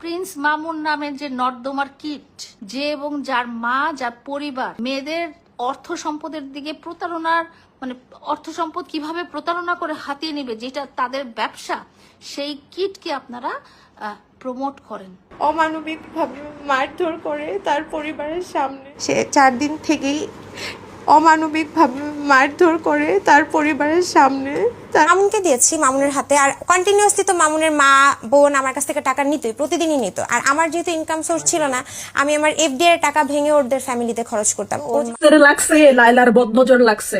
Prince Mamun নামের যে নর্দমার kit, যে এবং যার মা, যার পরিবার মেয়েদের অর্থ সম্পদের দিকে প্রতারণার অর্থ সম্পদ কিভাবে প্রতারণা করে হাতিয়ে নেবে, যেটা তাদের ব্যবসা, সেই কিটকে আপনারা প্রমোট করেন। অমানবিকভাবে মারধর করে তার পরিবারের সামনে। সে 4 দিন থেকেই অমানবিকভাবে মারধর করে তার পরিবারের সামনে। মামুনকে দিয়েছি, মামুনের হাতে। আর কন্টিনিউয়াসলি তো মামুনের মা বোন আমার কাছ থেকে টাকা নিতই, প্রতিদিনই নিত। আর আমার যেহেতু ইনকাম সোর্স ছিল না, আমি আমার এফডিআই এর টাকা ভেঙে ওদের ফ্যামিলিতে খরচ করতাম। লাগছে লাইলার বদনজর লাগছে।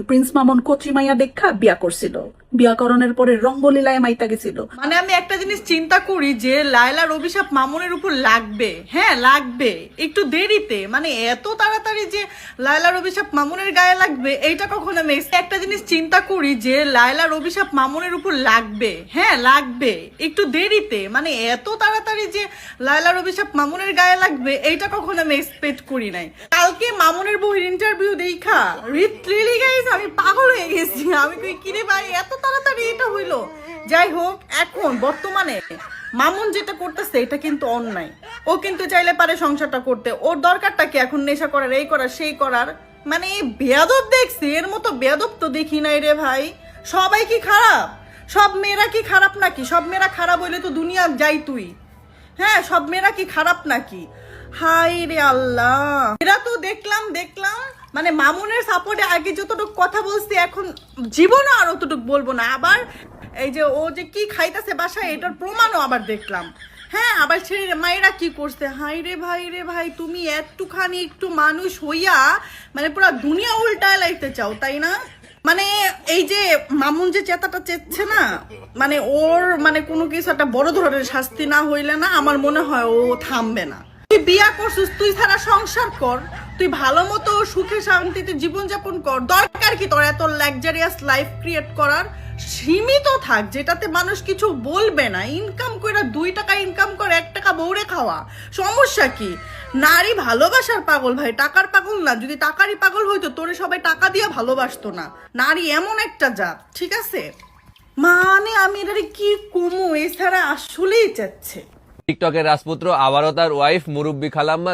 প্রিন্স মামুন কচি মাইয়া দেখা বিয়া করছিল, বিয়াকরণের পরে রঙ্গলীলায় মাইতা গেছিল। মানে আমি একটা জিনিস চিন্তা করি যে লায়লার অভিশাপ মামুনের উপর লাগবে, হ্যাঁ লাগবে, একটু দেরিতে, মানে এত তাড়াতাড়ি যে লায়লার অভিশাপ মামুনের গায়ে লাগবে এইটা কখনো আমি একটা জিনিস চিন্তা করি যে লায়লার অভিশাপ মামুনের উপর লাগবে, হ্যাঁ লাগবে, একটু দেরিতে, মানে এত তাড়াতাড়ি যে লায়লার অভিশাপ মামুনের গায়ে লাগবে এইটা কখনো আমি এক্সপেক্ট করি নাই। কালকে মামুনের বউয়ের ইন্টারভিউ দেখা রিলি গাইস আমি পাগল হয়ে গেছি। আমি কই কিরে ভাই এত তাড়াতাড়ি এটা হইলো। যাই হোক, এখন বর্তমানে মামুন যেটা করতেছে এটা কিন্তু অন্যায়। ও কিন্তু চাইলে পারে সংসারটা করতে, ওর দরকারটা কি এখন নেশা করার, এই করার, সেই করার? মানে বেয়াদব দেখছি, এর মতো বেয়াদব তো দেখি নাই রে ভাই। সবাই কি খারাপ? সব মেয়েরা কি খারাপ নাকি? সব মেয়েরা খারাপ হইলে তো দুনিয়া যাই তুই। হ্যাঁ, সব মেয়েরা কি খারাপ নাকি? হাই রে আল্লাহ, এরা তো দেখলাম মানে মামুনের সাপোর্টে আগে যতটুকু কথা বলছি এখন জীবনে আর অতটুকু বলবো না। আবার এই যে ও যে কি খাইতেছে বাসায় এটার প্রমাণও আবার দেখলাম। হ্যাঁ, আবার ছেলে মায়েরা কি করছে। হাই রে ভাই, তুমি একটু মানুষ হইয়া মানে পুরো দুনিয়া উল্টায় লাইতে চাও, তাই না? মানে এই যে মামুন যে চেতাটা চেচ্ছে না, মানে ওর মানে কোনো কিছু একটা বড় ধরনের শাস্তি না হইলে না আমার মনে হয় ও থামবে না। তুই বিয়া করছিস, তুই ছাড়া সংসার কর, তুই ভালো মতো সুখে শান্তিতে জীবনযাপন কর। দরকার কি তোর এত লাক্সারিয়াস লাইফ ক্রিয়েট করার? সীমিত থাক, যেটাতে মানুষ কিছু বলবে না। ইনকাম করে 2 টাকা ইনকাম করে 1 টাকা বউরে খাওয়া, সমস্যা কি? নারী ভালোবাসার পাগল ভাই, টাকার পাগল না। যদি টাকারই পাগল হইতো তোরে সবাই টাকা দিয়ে ভালোবাসতো না। নারী এমন একটা জাত, ঠিক আছে? মানে আমি এটা কি কমু, এছাড়া আসলেই চাচ্ছে। টিকটকের রাজপুত্র আবারও তার ওয়াইফ মুরব্বি খালাম্মা।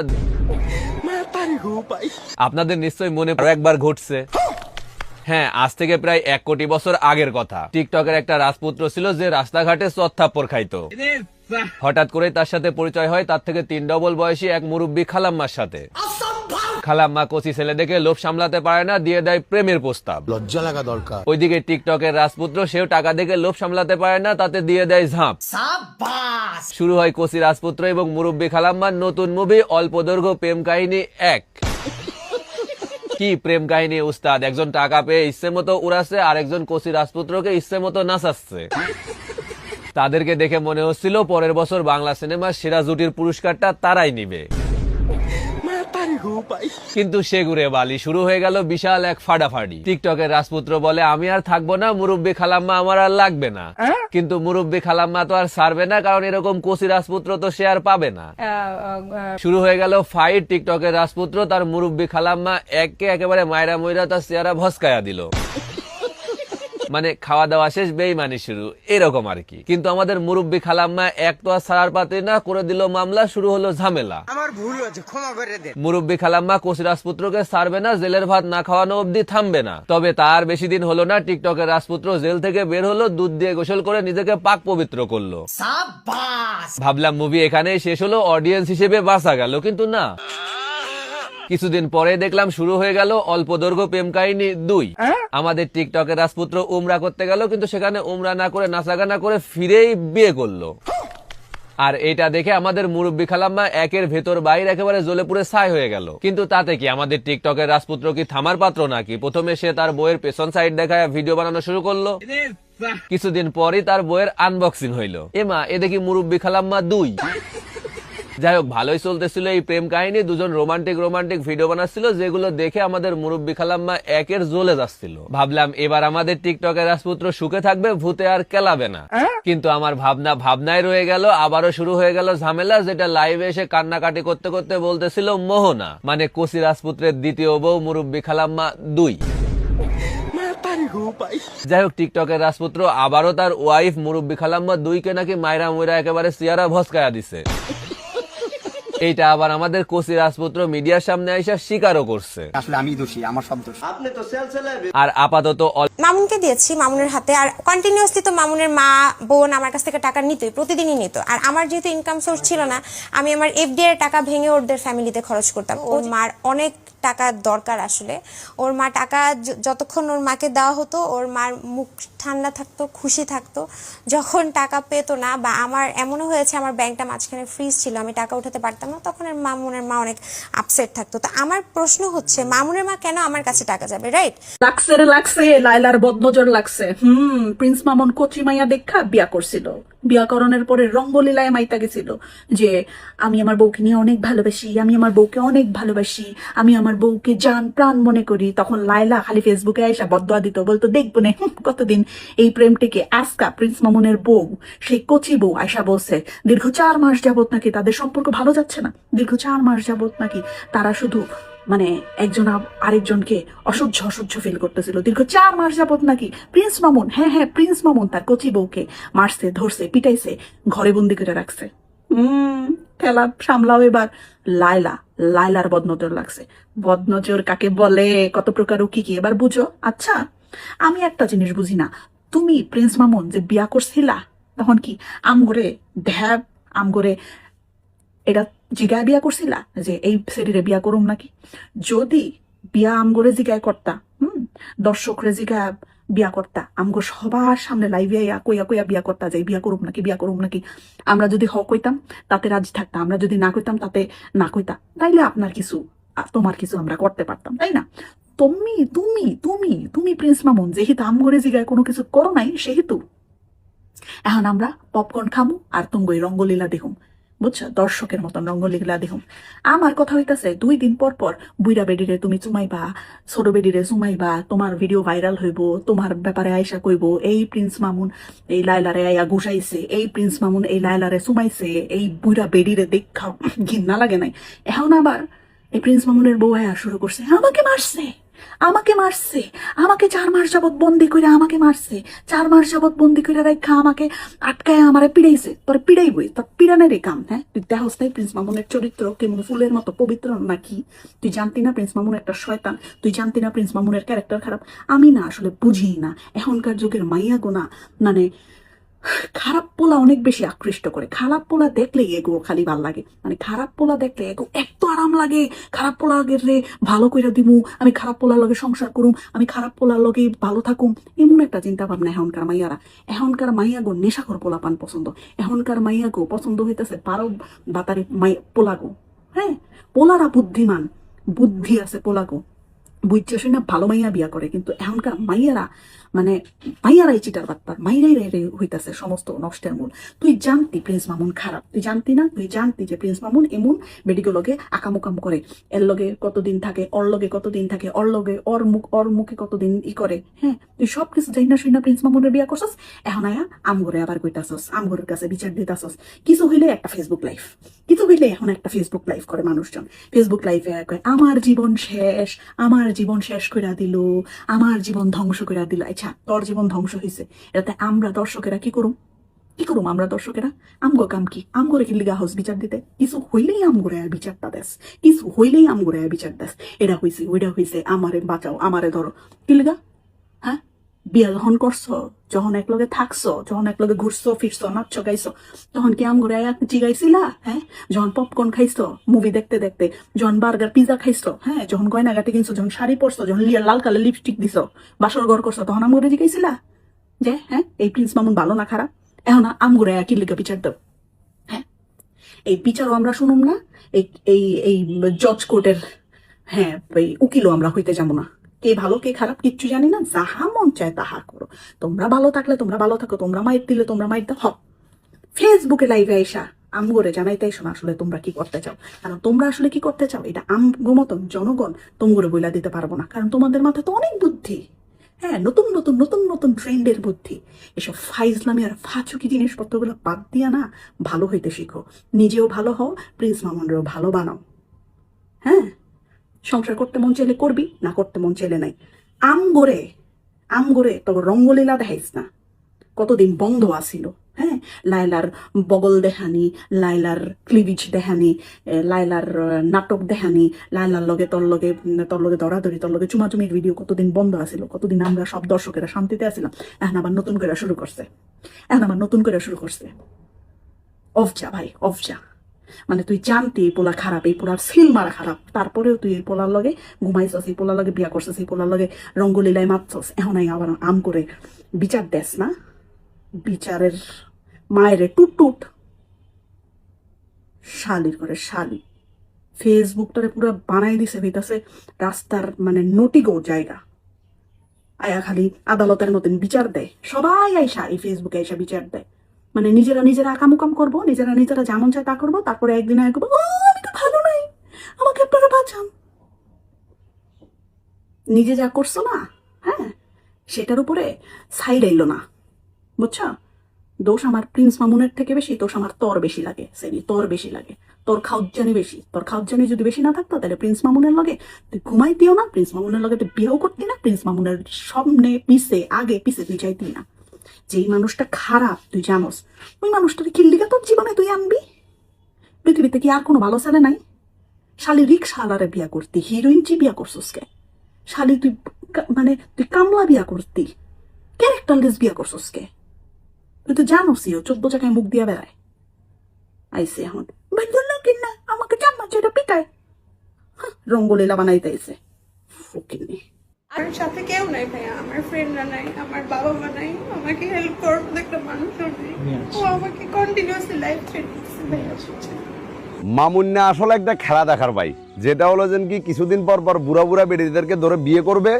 আপনাদের নিশ্চয়ই মনে আরো একবার ঘটছে। হ্যাঁ, আজ থেকে প্রায় 1 কোটি বছর আগের কথা। টিকটকের একটা রাজপুত্র ছিল যে রাস্তাঘাটে চত্থাপ্পর খাইতো। হঠাৎ করে তার সাথে পরিচয় হয় তার থেকে 3 ডবল বয়সী এক মুরব্বি খালাম্মার সাথে। খালাম্মা কচি ছেলে দেখে লোভ সামলাতে পারে না, দিয়ে দেয় প্রেমের প্রস্তাব। লজ্জা লাগা দরকার। ওইদিকে টিকটকের রাজপুত্র, সেও টাকা দেখে লোভ সামলাতে পারে না, তাতে দিয়ে দেয় ঝাঁপ। শুরু হয় কচি রাজপুত্র এবং মুরব্বি খালাম্মার নতুন মুভি অল্প দৈর্ঘ্য প্রেম কাহিনী 1। কি প্রেম কাহিনী উস্তাদ! একজন টাকা পেয়ে ইচ্ছে মতো উড়াচ্ছে, আর একজন কচি রাজপুত্রকে ইচ্ছে মতো নাচাচ্ছে। তাদেরকে দেখে মনে হচ্ছিল পরের বছর বাংলা সিনেমার সেরা জুটির পুরস্কারটা তারাই নিবে। কিন্তু সে ঘুরে বালি, শুরু হয়ে গেল বিশাল এক ফাটাফাটি। টিকটকের রাজপুত্র বলে, আমি আর থাকবো না, মুরব্বি খালাম্মা আমার আর লাগবে না। কিন্তু মুরব্বি খালাম্মা তো আর ছাড়বে না, কারণ এরকম কচি রাজপুত্র তো সে আর পাবে না। শুরু হয়ে গেল ফাইট। টিকটকের রাজপুত্র তার মুরব্বি খালাম্মা একেবারে মায়েরা ময়রা তার চেহারা ভস্কায়া দিল। মানে খাওয়া দাওয়া শেষ, বেইমানি শুরু, এরকম আর কি। কিন্তু আমাদের মুরব্বি খালাম্মা এক তো আর ছাড়ার পাতে না, করে দিল মামলা, শুরু হলো ঝামেলা। আমার ভুল হয়েছে, ক্ষমা করে দে। মুরব্বি খালাম্মা কচি রাজপুত্রকে ছাড়বে না, জেলের ভাত না খাওয়ানো অবধি থামবে না। তবে তার বেশি দিন হলো না, টিকটকের রাজপুত্র জেল থেকে বের হলো, দুধ দিয়ে গোসল করে নিজেকে পাক পবিত্র করলো। ভাবলাম মুভি এখানেই শেষ হলো, অডিয়েন্স হিসেবে বাঁচা গেল, কিন্তু না। কিছুদিন পরে দেখলাম শুরু হয়ে গেল অল্প দৈর্ঘ্য প্রেম কাহিনী 2। আমাদের টিকটকের রাজপুত্র উমরা করতে গেল, কিন্তু সেখানে উমরা না করে নাচাগানা করে ফিরেই বিয়ে করলো। আর এটা দেখে আমাদের মুরব্বি খালাম্মা একের ভেতর বাইরে একেবারে জ্বলে পুড়ে ছাই হয়ে গেল। কিন্তু তাতে কি আমাদের টিকটকের রাজপুত্র কি থামার পাত্র নাকি? প্রথমে সে তার বইয়ের পেছন সাইড দেখায় ভিডিও বানানো শুরু করলো। কিছুদিন পরই তার বইয়ের আনবক্সিং হইলো। এমা, এ দেখি মুরব্বি খালাম্মা 2। যাই হোক, ভালোই চলতেছিল এই প্রেম কাহিনী। দুজন রোমান্টিক ভিডিও বানাচ্ছিল, যেগুলো দেখে আমাদের মুরব্বি খালাম্মা একের জ্বলে যাচ্ছিল। ভাবলাম এবার আমাদের টিকটকের রাজপুত্র সুখে থাকবে, ভূতে আর কেলাবে না। কিন্তু আমার ভাবনায় রয়ে গেল। আবারও শুরু হয়ে গেল ঝামেলা, যেটা লাইভে এসে কান্নাকাটি করতে করতে বলতেছিল মোহনা, মানে কচি রাজপুত্রের দ্বিতীয় বউ মুরব্বি খালাম্মা 2। যাই হোক, টিকটকের রাজপুত্র আবারও তার ওয়াইফ মুরব্বী খালাম্মা দুইকে নাকি মাইরা মুইরা একেবারে সিয়ারা ভস্কায়া দিছে। এইটা আবার আমাদের কোসি রাজপুত্র মিডিয়ার সামনে আইসা স্বীকারও করছে। আসলে আমি দোষী, আমার সব দোষ। আর আপাতত মামুনকে দিয়েছি মামুনের হাতে, আর কন্টিনিউসলি তো মামুনের মা বোন আমার কাছ থেকে টাকা নিতই, প্রতিদিনই নিত। আর আমার যেহেতু ইনকাম সোর্স ছিল না, আমি আমার এফডি এর টাকা ভেঙে ওদের ফ্যামিলিতে খরচ করতাম। ওর মার অনেক টাকা দরকার আসলে। ওর মা টাকা যতক্ষণ ওর মাকে দেওয়া হতো, ওর মার মুখ ঠান্ডা থাকতো, খুশি থাকতো। যখন টাকা পেতো না, বা আমার এমনও হয়েছে আমার ব্যাংকটা মাঝখানে ফ্রিজ ছিল, আমি টাকা উঠাতে পারতাম না, তখন মামুনের মা অনেক আপসেট থাকতো। তো আমার প্রশ্ন হচ্ছে, মামুনের মা কেন আমার কাছে টাকা যাবে? রাইট, লাগছে রে লাগছে, লাইলার বদনজর লাগছে। প্রিন্স মামুন কচি মাইয়া দেখা বিয়া করছিল। বিয়াকরণের পরে রঙ্গলীলায় মাইতা গেছিল যে আমি আমার বউকে নিয়ে অনেক ভালোবাসি, আমি আমার বউকে অনেক ভালোবাসি, আমি আমার বউকে জান প্রাণ মনে করি। তখন লাইলা খালি ফেসবুকে আইসা বদদোয়া দিত, বলতো দেখবো না কতদিন এই প্রেমটিকে। আজকা প্রিন্স মামুনের বউ, সেই কচি বউ আয়সা বলছে দীর্ঘ 4 মাস যাবত নাকি তাদের সম্পর্ক ভালো যাচ্ছে না, দীর্ঘ 4 মাস যাবত নাকি তারা শুধু মানে একজন আরেকজনকে অসহ্য ফিল করতেছিল। দীর্ঘ 4 মাস যাবত নাকি প্রিন্স মামুন, হ্যাঁ প্রিন্স মামুন তার কচি বউকে মারছে, ধরছে, পিটাইছে, ঘরে বন্দি করে রাখছে। খেলা সামলাও এবার লাইলার বদনজর লাগছে। বদনজর কাকে বলে, কত প্রকার ও কি কি এবার বুঝো। আচ্ছা, আমি একটা জিনিস বুঝি না, তুমি প্রিন্স মামুন যে বিয়া করছিলা, তখন কি আমগরে এটা জিগায় বিয়া করছিলা যে এই সেরিরে বিয়া করুম নাকি? যদি বিয়া আমগরে জিগায় করতা, দর্শকরে জিগায় বিয়া করতা, আমগো সবার সামনে লাইভে কইয়া বিয়া করতা যে বিয়া করুম নাকি, আমরা যদি হ কইতাম তাতে রাজি থাকতাম, আমরা যদি না কইতাম তাতে না কইতা, তাইলে তোমার কিছু আমরা করতে পারতাম, তাই না? তুমি তুমি তুমি তুমি প্রিন্স মামুন যেহেতু আমগরে জিগায় কোনো কিছু করো নাই, সেহেতু এখন আমরা পপকর্ন খামু আর তুমি রঙ্গলীলা দেখুম, বুঝছো? দর্শকের মতন রঙ্গলীলা দেখুম। আমার কথা হইতাছে 2 দিন পর পর বুইরা বেডিরে তুমি চুমাইবা, ছোট বেডিরে চুমাইবা, তোমার ভিডিও ভাইরাল হইব, তোমার ব্যাপারে আয়সা কইব এই প্রিন্স মামুন এই লাইলারে আইয়া ঘুষাইছে, এই প্রিন্স মামুন এই লাইলারে চুমাইছে, এই বুইরা বেডিরে দেখা ঘৃণা লাগে নাই। এখন আবার এই প্রিন্স মামুনের বউ আয়া শুরু করছে আমাকে মারছে, আমাকে 4 মাস যাবত বন্দি করে আমাকে মারছে, 4 মাস যাবত বন্দি করে রেখা আমাকে আটকায় আমারে পিড়াইছে। তোর পিড়াইবই, তোর পিড়ানের কাম। হ্যাঁ, তুই দেখোস নাই প্রিন্স মামুনের চরিত্র কেমন ফুলের মতো পবিত্র নাকি? তুই জানতি না প্রিন্স মামুন একটা শয়তান? তুই জানতি না প্রিন্স মামুনের ক্যারেক্টার খারাপ? আমি না আসলে বুঝি না, এখনকার যুগের মাইয়া গোনা মানে খারাপ পোলা অনেক বেশি আকৃষ্ট করে। খারাপ পোলা দেখলে এগো খালি ভাল লাগে, মানে খারাপ পোলা দেখলে এগো এত আরাম লাগে। খারাপ পোলা রে ভালো করে দিমু, আমি খারাপ পোলার লগে সংসার করুম, আমি খারাপ পোলার লগে ভালো থাকুম, এমন একটা চিন্তা ভাবনা এখনকার মাইয়ারা। এখনকার মাইয়াগো নেশাখোর পোলা পান পছন্দ, এখনকার মাইয়াগো পছন্দ হইতেছে 12 বাতারি পোলাগো। হ্যাঁ, পোলারা বুদ্ধিমান, বুদ্ধি আছে পোলাগো, বুঝছে সে না ভালো মাইয়া বিয়া করে। কিন্তু এখনকার মাইয়ারাই চিটার বাটপার, মাইরাই হইতাছে সমস্ত নষ্টের মূল। তুই জানতি প্রিন্স মামুন খারাপ, তুই জানতি না? তুই জানতি যে প্রিন্স মামুন এমন মেডিকেলকে আকামুকাম করে, এর লগে কতদিন থাকে, ওর লগে কতদিন থাকে, ওর মুখে কতদিন করে। হ্যাঁ, তুই সবকিছু যাই না শুই না প্রিন্স মামুনের বিয়া করছস। এখন আয়া আমগরে আবার কইতাছস, আমগরের কাছে বিচার দিতাছস। কিছু হইলে একটা ফেসবুক লাইভ, কিছু হইলে এখন একটা ফেসবুক লাইভ করে মানুষজন। ফেসবুক লাইভে কয় আমার জীবন শেষ করে দিল, আমার জীবন ধ্বংস করে দিল। আচ্ছা, তোর জীবন ধ্বংস হয়েছে, এটাতে আমরা দর্শকেরা কি করুম? আমরা দর্শকেরা আমগো কাম কি? আমগরে কি লিগা হাউস বিচার দিতে? কিছু হইলেই আমগরে আর বিচারটা দেস, কিছু হইলেই আমগরে আর বিচার দেস। এটা হইছে, ওইটা হইছে, আমারে বাঁচাও, আমারে ধরো। কি লিগা? হ্যাঁ, বিয়া যখন করছো, যখন একলগে থাকছো, যখন একলগে ঘুরছো ফিরছো, নাচছো গাইছো, তখন কি আমগরে জিগাইছিলা? হ্যাঁ, যখন পপকর্ন খাইছো মুভি দেখতে দেখতে, যখন বার্গার পিজা খাইছো, হ্যাঁ, যখন গয়নাগাটি কিনছো, যখন শাড়ি পরছো, যখন লাল কালার লিপস্টিক দিছো, বাসর ঘর করছো, তখন আমগরে জিগাইছিলা যে হ্যাঁ এই প্রিন্স মামুন ভালো না খারাপ? এখন আমগরে কি লিগা বিচার দাও? হ্যাঁ, এই বিচারও আমরা শুনুম না, এই জজ কোর্টের হ্যাঁ এই উকিলও আমরা হইতে যাবো না। কে ভালো কে খারাপ কিচ্ছু জানি না, যাহা মন চায় তাহা করো। তোমরা ভালো থাকলে তোমরা ভালো থাকো, তোমরা মাইর দিলে তোমরা মাইর দাও। ফেসবুকে লাইভে আইসা আমগরে জানাইতে এসো না আসলে তোমরা কি করতে চাও। কারণ তোমরা আসলে কি করতে চাও এটা আমগো মতন জনগণ তোমগরে বইলা দিতে পারবো না। কারণ তোমাদের মাথায় তো অনেক বুদ্ধি, হ্যাঁ, নতুন নতুন নতুন নতুন ট্রেন্ডের বুদ্ধি। এসব ফাইজলামি আর ফাচুকি জিনিসপত্রগুলো বাদ দিয়া না ভালো হইতে শিখো, নিজেও ভালো হও, প্রিন্স মামুনেরও ভালো বানাও। হ্যাঁ, সংসার করতে মন চাইলে করবি, না করতে মন চাইলে নাই। আম করে তো রঙ্গলীলা দেখাইস না, কতদিন বন্ধ আসিল। হ্যাঁ, লাইলার বগল দেখানি, লাইলার ক্লিভিজ দেখানি, লাইলার নাটক দেখানি, লাইলার লগে তোর লগে দরাদরি, তোর লগে চুমাচুমির ভিডিও কতদিন বন্ধ আসিল, কতদিন আমরা সব দর্শকেরা শান্তিতে আসিলাম। এখন আবার নতুন করে শুরু করছে। অফ যা ভাই, অফ যা। মানে তুই জানতি এই পোলা খারাপ, এই পোলার সিল মারা খারাপ, তারপরেও তুই এই পোলার লগে ঘুমাইছস, এই পোলার লগে বিয়া করছিস, এই পোলার লগে রঙ্গলীলায় মারছস। এখন আবার আম করে বিচার দেস না, বিচারের মায়ের টুট শালির করে শালি। ফেসবুকটারে পুরো বানাই দিছে হইতাছে রাস্তার মানে নটিগো জায়গা। আয়া খালি আদালতের মতন বিচার দেয়, সবাই আইসা এই ফেসবুকে আইসা বিচার দেয়। মানে নিজেরা আকামুকাম করবো, নিজেরা যেমন চায় তা করবো, তারপরে একদিন আয় করবো আমি তো ভালো নাই, আমাকে আপনারা বাঁচান। নিজে যা করছো না, হ্যাঁ, সেটার উপরে সাইড আইলো না, বুঝছো? দোষ আমার প্রিন্স মামুনের থেকে বেশি, দোষ আমার তোর বেশি লাগে, তোর বেশি লাগে, তোর খাউজ্জানি বেশি। তোর খাউজ্জানি যদি বেশি না থাকতো তাহলে প্রিন্স মামুনের লগে তুই ঘুমাইতিও না, প্রিন্স মামুনের লগে তুই বিয়েও করতি না, প্রিন্স মামুনের সামনে আগে পিছে তুই চাইতি না। যেই মানুষটা খারাপ তুই জানোস, ওই মানুষটাকে কিল্লিগা তোর জীবনে তুই আনবি? পৃথিবীতে কি আর কোনো ভালো ছেলে নাই? শালি রিক্সাওয়ালারে বিয়া করতি, হিরোইন চি বিয়া করছিস কে? শালি তুই তুই কামলা বিয়া করতি, ক্যারেক্টারলেস বিয়া করছিস কে? তুই তো জানোসই ও 14 জায়গায় মুখ দিয়া বেড়ায়। আইসে এখন কিনা আমাকে চামচ এটা পিটায়, রঙ্গলীলা বানাইতে আইসে ফকিন্নি। আমার সাথে কেউ নাই ভাইয়া, আমার ফ্রেন্ডরা নাই, আমার বাবা মা নাই, আমাকে হেল্প করার মতো একটা মানুষও নেই। ও আমাকে কন্টিনিউয়াসলি লাইফ থ্রেট করছে ভাইয়া। মামুন্না আসলে একটা খেলা দেখার ভাই, যেটা হলো যে কি কিছুদিন পর বুড়া বেডিদেরকে ধরে বিয়ে করবে,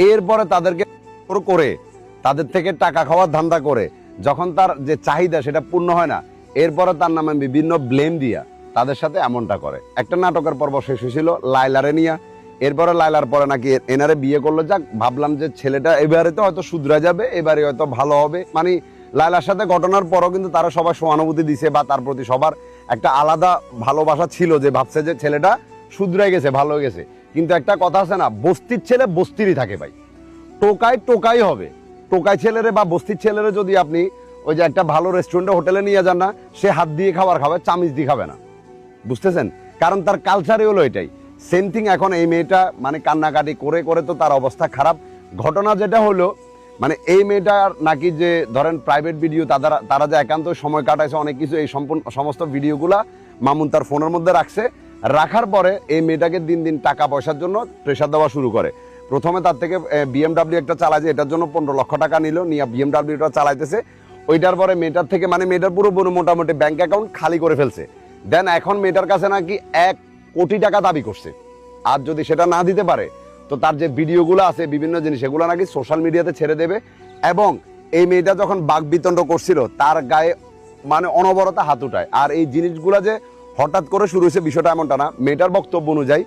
এরপরে তাদেরকে করে তাদের থেকে টাকা খাওয়ার ধান্দা করে, যখন তার যে চাহিদা সেটা পূর্ণ হয় না, এরপরে তার নামে বিভিন্ন ব্লেম দিয়া তাদের সাথে এমনটা করে। একটা নাটকের পর্ব শেষ হয়েছিল লাইলারে নিয়া, এরপরে লাইলার পরে নাকি এনারে বিয়ে করলো। যাক, ভাবলাম যে ছেলেটা এবারে তো হয়তো শুধরা যাবে, এবারে হয়তো ভালো হবে। মানে লাইলার সাথে ঘটনার পরও কিন্তু তারা সবাই সহানুভূতি দিছে বা তার প্রতি সবার একটা আলাদা ভালোবাসা ছিল, যে ভাবছে যে ছেলেটা শুধরে গেছে, ভালো হয়ে গেছে। কিন্তু একটা কথা আছে না, বস্তির ছেলে বস্তিরই থাকে ভাই, টোকাই হবে। টোকাই ছেলেরে বা বস্তির ছেলেরে যদি আপনি ওই যে একটা ভালো রেস্টুরেন্টে হোটেলে নিয়ে যান না, সে হাত দিয়ে খাবার খাবে, চামিচ দিয়ে খাবে না, বুঝতেছেন? কারণ তার কালচারই হলো এটাই। সেম থিং এখন এই মেয়েটা মানে কান্নাকাটি করে করে তো তার অবস্থা খারাপ। ঘটনা যেটা হলো মানে এই মেয়েটার নাকি যে ধরেন প্রাইভেট ভিডিও তারা যে একান্ত সময় কাটাইছে অনেক কিছু, এই সমস্ত ভিডিওগুলা মামুন তার ফোনের মধ্যে রাখার পরে এই মেয়েটাকে দিন দিন টাকা পয়সার জন্য প্রেশার দেওয়া শুরু করে। প্রথমে তার থেকে BMW একটা চালাইছে, এটার জন্য 15 লক্ষ টাকা নিল, নিয়ে BMWটা চালাইতেছে। ওইটার পরে মেয়েটার থেকে মানে মেয়েটার পুরো মোটামুটি ব্যাংক অ্যাকাউন্ট খালি করে ফেলছে। দেন এখন মেয়েটার কাছে নাকি 1 কোটি টাকা দাবি করছে, আর যদি সেটা না দিতে পারে তো তার যে ভিডিওগুলো আছে বিভিন্ন জিনিস সেগুলো নাকি সোশ্যাল মিডিয়াতে ছেড়ে দেবে। এবং এই মেয়েটা যখন বাকবিতণ্ড করছিল তার গায়ে মানে অনবরত হাত উঠায়। আর এই জিনিসগুলো যে হঠাৎ করে শুরু হয়েছে বিষয়টা এমনটা না। মেয়েটার বক্তব্য অনুযায়ী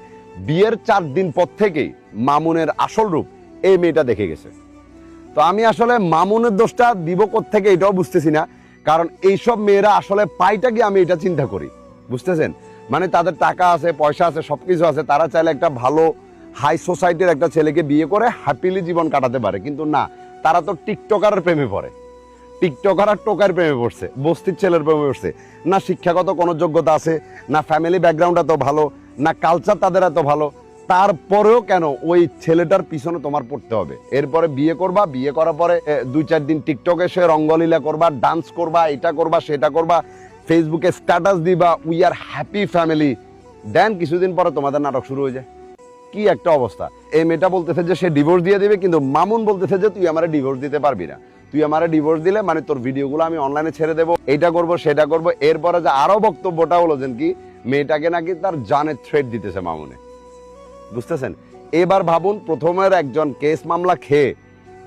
বিয়ের 4 দিন পর থেকেই মামুনের আসল রূপ এই মেয়েটা দেখে গেছে। তো আমি আসলে মামুনের দোষটা দিব কোত্থেকে এটাও বুঝতেছি না, কারণ এইসব মেয়েরা আসলে পাইটা কি আমি এটা চিন্তা করি, বুঝতেছেন? মানে তাদের টাকা আছে, পয়সা আছে, সবকিছু আছে, তারা চাইলে একটা ভালো হাই সোসাইটির একটা ছেলেকে বিয়ে করে হ্যাপিলি জীবন কাটাতে পারে। কিন্তু না, তারা তো টিকটকারের প্রেমে পড়ে, টিকটকার আর টোকার প্রেমে পড়ছে, বস্তির ছেলের প্রেমে পড়ছে। না শিক্ষাগত কোনো যোগ্যতা আছে, না ফ্যামিলি ব্যাকগ্রাউন্ড এত ভালো, না কালচার তাদের এত ভালো, তারপরেও কেন ওই ছেলেটার পিছনে তোমার পড়তে হবে? এরপরে বিয়ে করবা, বিয়ে করার পরে 2-4 দিন টিকটকে সে রঙ্গলীলা করবা, ডান্স করবা, এটা করবা, সেটা করবা, ফেসবুকে স্ট্যাটাস দিবা, উই আর হ্যাপি ফ্যামিলি। দেন কিছুদিন পরে তোমাদের নাটক শুরু হয়ে যায়। কি একটা অবস্থা! এই মেয়েটা বলতেছে যে সে ডিভোর্স দিয়ে দিবে, কিন্তু মামুন বলতেছে যে তুই আমারে ডিভোর্স দিতে পারবি না, তুই আমারে ডিভোর্স দিলে মানে তোর ভিডিওগুলো আমি অনলাইনে ছেড়ে দেবো, এইটা করবো সেটা করবো। এরপরে যে আরো বক্তব্যটা হলো যে কি মেয়েটাকে নাকি তার জানের থ্রেট দিতেছে মামুনে, বুঝতেছেন? এবার ভাবুন, প্রথমের একজন কেস মামলা খেয়ে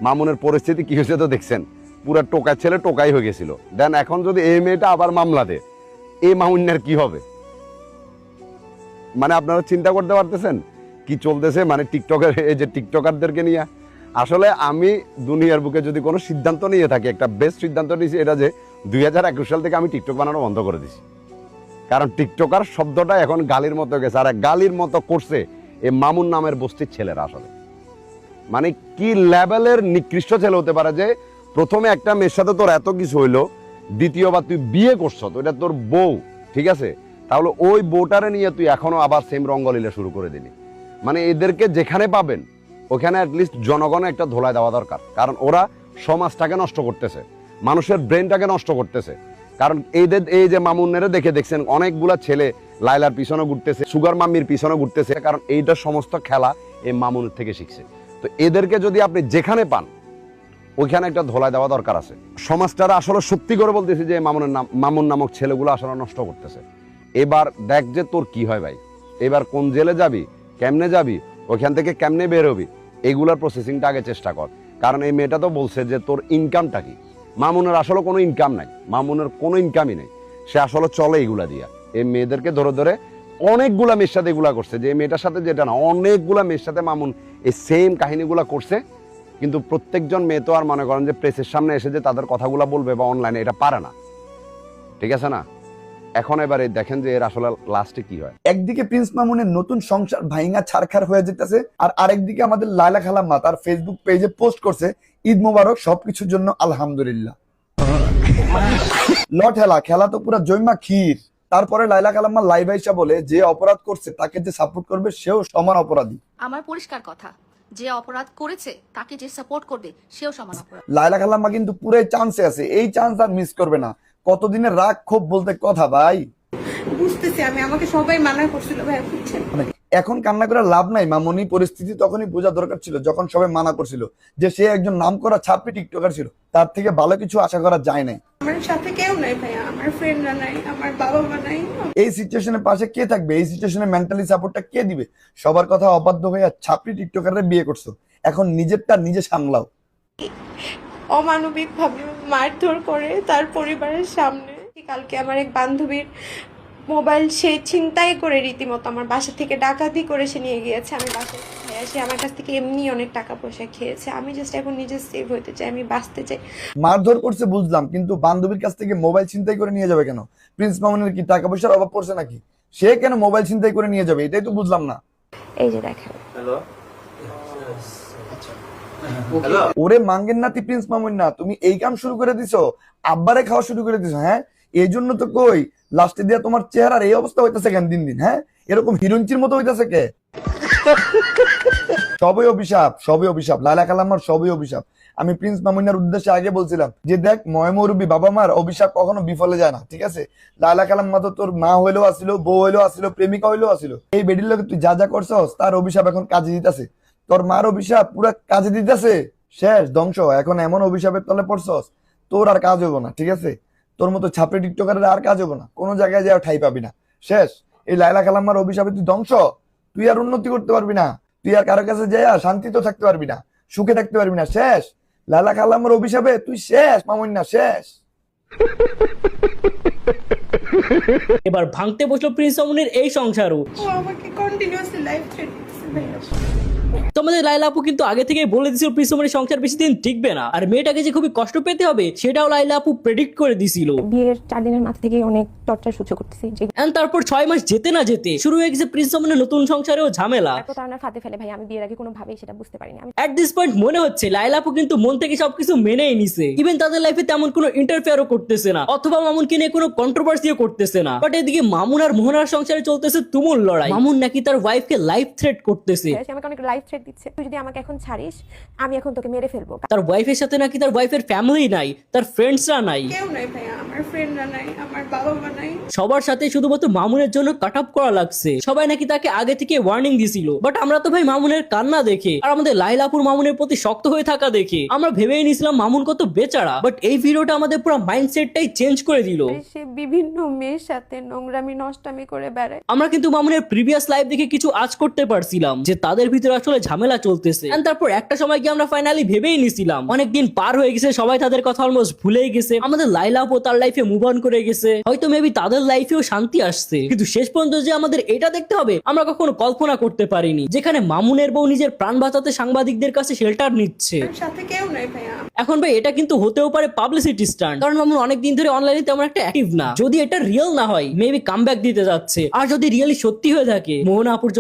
মামুনের পরিস্থিতি কি হয়েছে তো দেখছেন, পুরা টোকা ছেলে টোকাই হয়ে গেছিল। দেন এখন যদি এই মেয়েটা আবার মামলা দেয়, এই মামুনের কি হবে? মানে আপনারা চিন্তা করতে পারতেছেন কি চলতেছে মানে টিকটকের এই যে টিকটকারদেরকে নিয়ে। আসলে আমি দুনিয়ার বুকে যদি কোনো সিদ্ধান্ত নিয়ে থাকি, একটা বেস্ট সিদ্ধান্ত নিয়েছি এটা যে 2021 সাল থেকে আমি টিকটক বানানো বন্ধ করে দিছি। কারণ টিকটকার শব্দটা এখন গালির মতো গেছে, আর গালির মতো করছে এই মামুন নামের বস্তির ছেলেরা। আসলে মানে কি লেভেলের নিকৃষ্ট ছেলে হতে পারে যে প্রথমে একটা মেয়ের সাথে তোর এত কিছু হইলো, দ্বিতীয়বার তুই বিয়ে করছ, তো এটা তোর বউ, ঠিক আছে, তাহলে ওই বউটারে নিয়ে তুই এখনো আবার সেম রঙ্গলীলা শুরু করে দিলি। মানে এদেরকে যেখানে পাবেন ওখানে অ্যাটলিস্ট জনগণ একটা ধোলাই দেওয়া দরকার, কারণ ওরা সমাজটাকে নষ্ট করতেছে, মানুষের ব্রেনটাকে নষ্ট করতেছে। কারণ এই যে মামুনেরে দেখছেন অনেকগুলা ছেলে লাইলার পিছনে ঘুরতেছে, সুগার মাম্মির পিছনে ঘুরতেছে, কারণ এইটার সমস্ত খেলা এই মামুনের থেকে শিখছে। তো এদেরকে যদি আপনি যেখানে পান ওইখানে একটা ধোলাই দেওয়া দরকার আছে। সমাজটারা আসলে সত্যি করে বলতেছি যে মামুন নামক ছেলেগুলো আসলে নষ্ট করতেছে। এবার দেখ যে তোর কি হয় ভাই, এবার কোন জেলে যাবি, কেমনে যাবি, ওইখান থেকে কেমনে বের হবি, এগুলার প্রসেসিংটা আগে চেষ্টা কর। কারণ এই মেয়েটা তো বলছে যে তোর ইনকামটা কি। মামুনের আসলে কোনো ইনকাম নাই, মামুনের কোনো ইনকামই নেই, সে আসলে চলে এগুলা দিয়া। এই মেয়েদেরকে ধরে ধরে অনেকগুলা মেয়ের সাথে এগুলা করছে, যে মেয়েটার সাথে যেটা না, অনেকগুলা মেয়ের সাথে মামুন এই সেম কাহিনীগুলা করছে। কিন্তু প্রত্যেকজন মেয়ে তো আর মনে করেন যে প্রেসের সামনে এসে যে তাদের কথাগুলা বলবে বা অনলাইনে, এটা পারে না, ঠিক আছে না। এখন এবারে দেখেন যে এর আসলে লাস্টে কি হয়। একদিকে প্রিন্স মামুনের নতুন সংসার ভাইঙ্গা ছারখার হয়ে যেতেছে, আর আরেকদিকে আমাদের লায়লা খালাম্মা তার ফেসবুক পেজে পোস্ট করছে ঈদ মোবারক, সবকিছুর জন্য আলহামদুলিল্লাহ। লঠেলা খেলা তো পুরো জৈমা ক্ষীর। তারপরে লায়লা খালাম্মা লাইভ আইসা বলে যে অপরাধ করছে তাকে যে সাপোর্ট করবে সেও সমান অপরাধী। আমার পরিষ্কার কথা, যে অপরাধ করেছে তাকে যে সাপোর্ট করবে সেও সমান অপরাধ। লায়লা খালাম্মা কিন্তু পুরো চান্সে আছে, এই চান্স আর মিস করবে না। কতদিনের রাগ ক্ষোভ বলতে কথা ভাই, বুঝতেছি আমি, আমাকে সবাই মানা করছিল ভাই, বুঝছেন। এখন কান্না করে লাভ নাই মামুনি, পরিস্থিতি তখনই বোঝা দরকার ছিল যখন সবাই মানা করছিল যে সে একজন নামকরা ছাপড়ি টিকটকার ছিল, তার থেকে ভালো কিছু আশা করা যায় না। আমার সাথে কেউ নাই ভাইয়া, আমার ফ্রেন্ডরা নাই, আমার বাবা মা নাই। এই সিচুয়েশনের পাশে কে থাকবে, এই সিচুয়েশনে মেন্টালি সাপোর্টটা কে দিবে? সবার কথা অবাধ্য হয়ে ছাপড়ি টিকটকারে বিয়ে করছো, এখন নিজেরটা নিজে সামলাও। অমানবিক ভাবে মারধর করে তার পরিবারের সামনে। কালকে আমার এক বান্ধবীর মোবাইল সে ছিনতাই করে রীতিমতো আমার বাসা থেকে ডাকাতি করে সে নিয়ে গিয়েছে। আমি বাসায় ভাইয়া, সে আমার কাছ থেকে এমনি অনেক টাকা পয়সা খেয়েছে। আমি জাস্ট এখন নিজে সেভ হতে চাই, আমি বাঁচতে চাই। মারধর করছে বুঝলাম, কিন্তু বান্ধবীর কাছ থেকে মোবাইল ছিনতাই করে নিয়ে যাবে কেন? প্রিন্স মামুনের কি টাকা পয়সার অভাব পড়ছে নাকি? সে কেন মোবাইল ছিনতাই করে নিয়ে যাবে, এটাই তো বুঝলাম না। এই যে দেখেন, ওরে মাঙ্গের নাতি প্রিন্স মামুন না, তুমি এই কাম শুরু করে দিছো, আব্বারে খাওয়া শুরু করে দিছো। হ্যাঁ, এই জন্য তো কই লাস্টে দিয়া তোমার চেহারার এই অবস্থা হইতেছে কেন দিন দিন? হ্যাঁ, এরকম হিরোইনচির মতো হইতেছে কে? সবই অভিশাপ, সবই অভিশাপ, লায়লা খালাম্মার সবই অভিশাপ। আমি প্রিন্স মামুনের উদ্দেশ্যে আগে বলছিলাম যে দেখ, ময়মরুবি বাবা মার অভিশাপ কখনো বিফলে যায় না, ঠিক আছে? লায়লা খালাম্মা তো তোর মা হইলেও আসিল, বউ হইলেও আসিল, প্রেমিকা হইলেও আসিল। এই বেডির লোকে তুই যা যা করছস তার অভিশাপ এখন কাজে দিতেছে, তোর মার অভিশাপ পুরা কাজে দিতেছে। শেষ ধ্বংস, এখন এমন অভিশাপের তলে পড়ছস তোর আর কাজ হইব না, ঠিক আছে? তোর মতো ছাপড়ি টিকটকারের আর কাজ হইব না, কোনো জায়গায় যাও ঠাই পাবি না। শেষ, এই লায়লা খালাম্মার অভিশাপে তুই ধ্বংস, তুই আর উন্নতি করতে পারবি না, তুই আর কারো কাছে যাইয়া শান্তিতে থাকতে পারবি না, সুখে থাকতে পারবি না। শেষ, লায়লা খালাম্মার অভিশাপে তুই শেষ মামুন না, শেষ। এবার ভাঙতে বসলো প্রিন্স মামুনের এই সংসারও। ও আমাকে কন্টিনিউয়াসলি লাইফ থ্রেট দিচ্ছে ভাইয়া। তোমাদের লায়লা আপু কিন্তু আগে থেকে বলে দিছিল প্রিন্স মামুনের সংসার বেশি দিন টিকবে না, আর মেয়েটাকে যে খুবই কষ্ট পেতে হবে সেটাও লায়লা আপু প্রেডিক্ট করে দিছিল। বিয়ের 4 দিনের মাথা থেকে অনেক টর্চার সহ্য করতেছি। তারপর 6 মাস যেতে না যেতে শুরু হয়ে গেছে প্রিন্স মামুনের নতুন সংসারেও ঝামেলা। প্রতারণার ফাঁদে ফেলে ভাই আমি বিয়ের আগে কোনোভাবেই সেটা বুঝতে পারিনি। আমি এট দিস পয়েন্ট মনে হচ্ছে লায়লা আপু কিন্তু মন থেকে সবকিছু মেনেই নিছে, ইভেন তাদের লাইফে তেমন কোনো ইন্টারফেয়ারও করতেছে না, অথবা মামুনকে নিয়ে কোনো কন্ট্রোভার্সিও করতেছে না। বাট এদিকে মামুন আর মোহনার সংসারে চলতেছে তুমুল লড়াই। মামুন নাকি তার ওয়াইফকে লাইফ থ্রেট করতেছে, সে আমাকে অনেক লাইফ থ্রেট দিচ্ছে, তুই যদি আমাকে এখন ছাড়িস আমি এখন তোকে মেরে ফেলবো। তার ওয়াইফের সাথে নাকি তার ওয়াইফের ফ্যামিলি নাই, তার ফ্রেন্ডসরা নাই, কেউ নাই ভাইয়া, আমার ফ্রেন্ডরা নাই, আমার বাবা মা নাই। সবার সাথে শুধুমাত্র মামুনের জন্য কাট আপ করা লাগছে। সবাই নাকি তাকে আগে থেকে ওয়ার্নিং দিছিল, বাট আমরা তো ভাই মামুনের কান্না দেখে আর আমাদের লাইলাপুর মামুনের প্রতি শক্ত হয়ে থাকা দেখে আমরা ভেবেই নিয়েছিলাম মামুন কত বেচারা। বাট এই ভিডিওটা আমাদের পুরো মাইন্ডসেটটাই চেঞ্জ করে দিল। সে বিভিন্ন মেয়ের সাথে নোংরামি নষ্টামি করে বেড়ায়। আমরা কিন্তু মামুনের প্রিভিয়াস লাইভ দেখে কিছু আজ করতে পারছিলাম যে তাদের ভিতরে আসলে ঝামেলা চলতেছে। তারপর একটা সময় গিয়ে আমরা ফাইনালি ভেবেই নিছিলাম, অনেকদিন পার হয়ে গেছে, সবাই তাদের কথা অলমোস্ট ভুলেই গেছে, আমাদের লাইলাপও তার লাইফে মুভ অন করে গেছে, হয়তো মেবি তাদের লাইফেও শান্তি আসছে। কিন্তু শেষ পর্যন্ত যে আমাদের এটা দেখতে হবে আমরা কখনো কল্পনা করতে পারিনি, যেখানে মামুনের বউ নিজের প্রাণ বাঁচাতে সাংবাদিকদের কাছে শেল্টার নিচ্ছে। সাথে কেউ নাই ভাইয়া। এখন ভাই এটা কিন্তু হতেও পারে পাবলিসিটি স্টান্ট, কারণ মামুন অনেকদিন ধরে অনলাইনে তেমন একটা অ্যাক্টিভ না। যদি এটা রিয়েল না হয় মেবি কামব্যাক দিতে যাচ্ছে, আর যদি রিয়েলি সত্যি হয়ে থাকে মোহনা আপুর